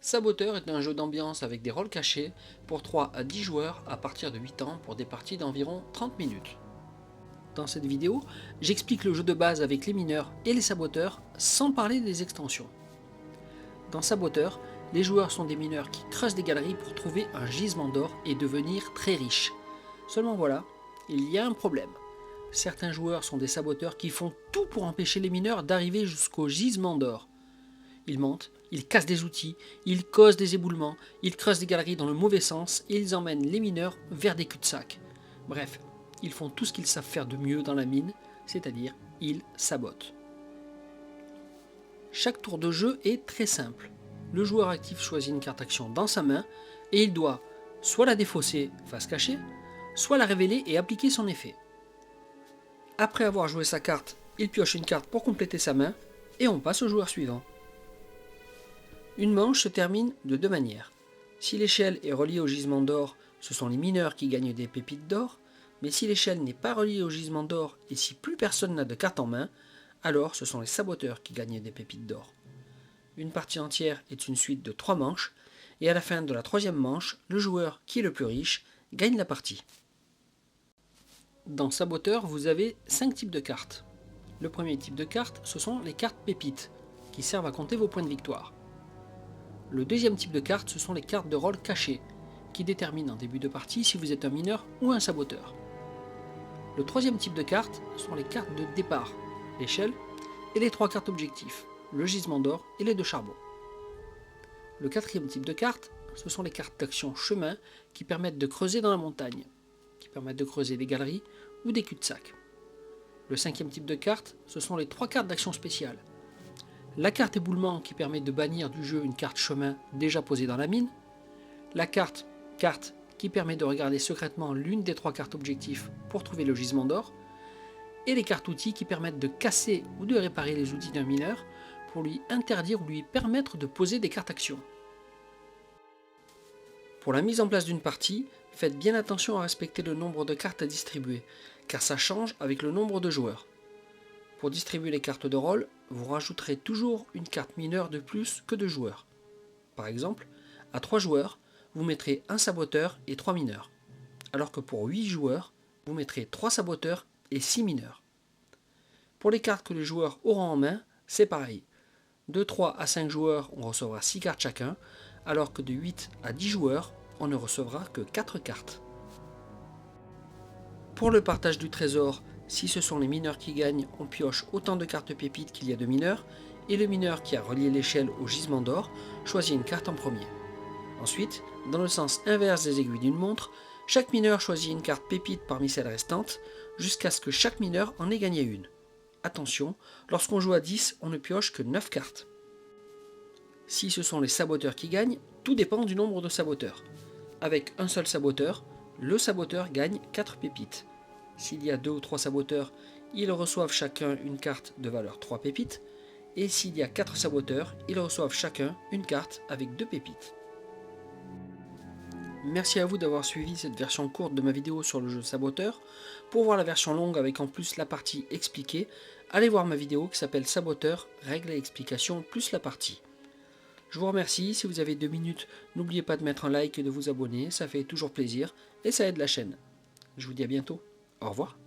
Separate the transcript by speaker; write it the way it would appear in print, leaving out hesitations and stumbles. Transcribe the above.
Speaker 1: Saboteur est un jeu d'ambiance avec des rôles cachés pour 3 à 10 joueurs à partir de 8 ans pour des parties d'environ 30 minutes. Dans cette vidéo, j'explique le jeu de base avec les mineurs et les saboteurs sans parler des extensions. Dans Saboteur, les joueurs sont des mineurs qui creusent des galeries pour trouver un gisement d'or et devenir très riches. Seulement voilà, il y a un problème. Certains joueurs sont des saboteurs qui font tout pour empêcher les mineurs d'arriver jusqu'au gisement d'or. Ils mentent, ils cassent des outils, ils causent des éboulements, ils creusent des galeries dans le mauvais sens et ils emmènent les mineurs vers des cul-de-sac. Bref, ils font tout ce qu'ils savent faire de mieux dans la mine, c'est-à-dire ils sabotent. Chaque tour de jeu est très simple. Le joueur actif choisit une carte action dans sa main et il doit soit la défausser face cachée, soit la révéler et appliquer son effet. Après avoir joué sa carte, il pioche une carte pour compléter sa main et on passe au joueur suivant. Une manche se termine de deux manières. Si l'échelle est reliée au gisement d'or, ce sont les mineurs qui gagnent des pépites d'or, mais si l'échelle n'est pas reliée au gisement d'or et si plus personne n'a de carte en main, alors ce sont les saboteurs qui gagnent des pépites d'or. Une partie entière est une suite de 3 manches, et à la fin de la troisième manche, le joueur qui est le plus riche gagne la partie. Dans Saboteur, vous avez 5 types de cartes. Le premier type de carte, ce sont les cartes pépites, qui servent à compter vos points de victoire. Le deuxième type de carte, ce sont les cartes de rôle cachées, qui déterminent en début de partie si vous êtes un mineur ou un saboteur. Le troisième type de carte sont les cartes de départ, l'échelle, et les 3 cartes objectifs, le gisement d'or et les 2 charbons. Le quatrième type de carte, ce sont les cartes d'action chemin qui permettent de creuser dans la montagne, qui permettent de creuser des galeries ou des cul-de-sac. Le cinquième type de carte, ce sont les 3 cartes d'action spéciale. La carte éboulement qui permet de bannir du jeu une carte chemin déjà posée dans la mine, la carte qui permet de regarder secrètement l'une des 3 cartes objectifs pour trouver le gisement d'or, et les cartes outils qui permettent de casser ou de réparer les outils d'un mineur pour lui interdire ou lui permettre de poser des cartes actions. Pour la mise en place d'une partie, faites bien attention à respecter le nombre de cartes à distribuer, car ça change avec le nombre de joueurs. Pour distribuer les cartes de rôle, vous rajouterez toujours une carte mineure de plus que de joueurs. Par exemple, à 3 joueurs, vous mettrez un saboteur et 3 mineurs, alors que pour 8 joueurs, vous mettrez 3 saboteurs et 6 mineurs. Pour les cartes que les joueurs auront en main, c'est pareil. De 3 à 5 joueurs, on recevra 6 cartes chacun, alors que de 8 à 10 joueurs, on ne recevra que 4 cartes. Pour le partage du trésor, si ce sont les mineurs qui gagnent, on pioche autant de cartes pépites qu'il y a de mineurs, et le mineur qui a relié l'échelle au gisement d'or choisit une carte en premier. Ensuite, dans le sens inverse des aiguilles d'une montre, chaque mineur choisit une carte pépite parmi celles restantes, jusqu'à ce que chaque mineur en ait gagné une. Attention, lorsqu'on joue à 10, on ne pioche que 9 cartes. Si ce sont les saboteurs qui gagnent, tout dépend du nombre de saboteurs. Avec un seul saboteur, le saboteur gagne 4 pépites. S'il y a 2 ou 3 saboteurs, ils reçoivent chacun une carte de valeur 3 pépites. Et s'il y a 4 saboteurs, ils reçoivent chacun une carte avec 2 pépites. Merci à vous d'avoir suivi cette version courte de ma vidéo sur le jeu Saboteur. Pour voir la version longue avec en plus la partie expliquée, allez voir ma vidéo qui s'appelle Saboteur, règles et explications plus la partie. Je vous remercie, si vous avez 2 minutes, n'oubliez pas de mettre un like et de vous abonner, ça fait toujours plaisir et ça aide la chaîne. Je vous dis à bientôt, au revoir.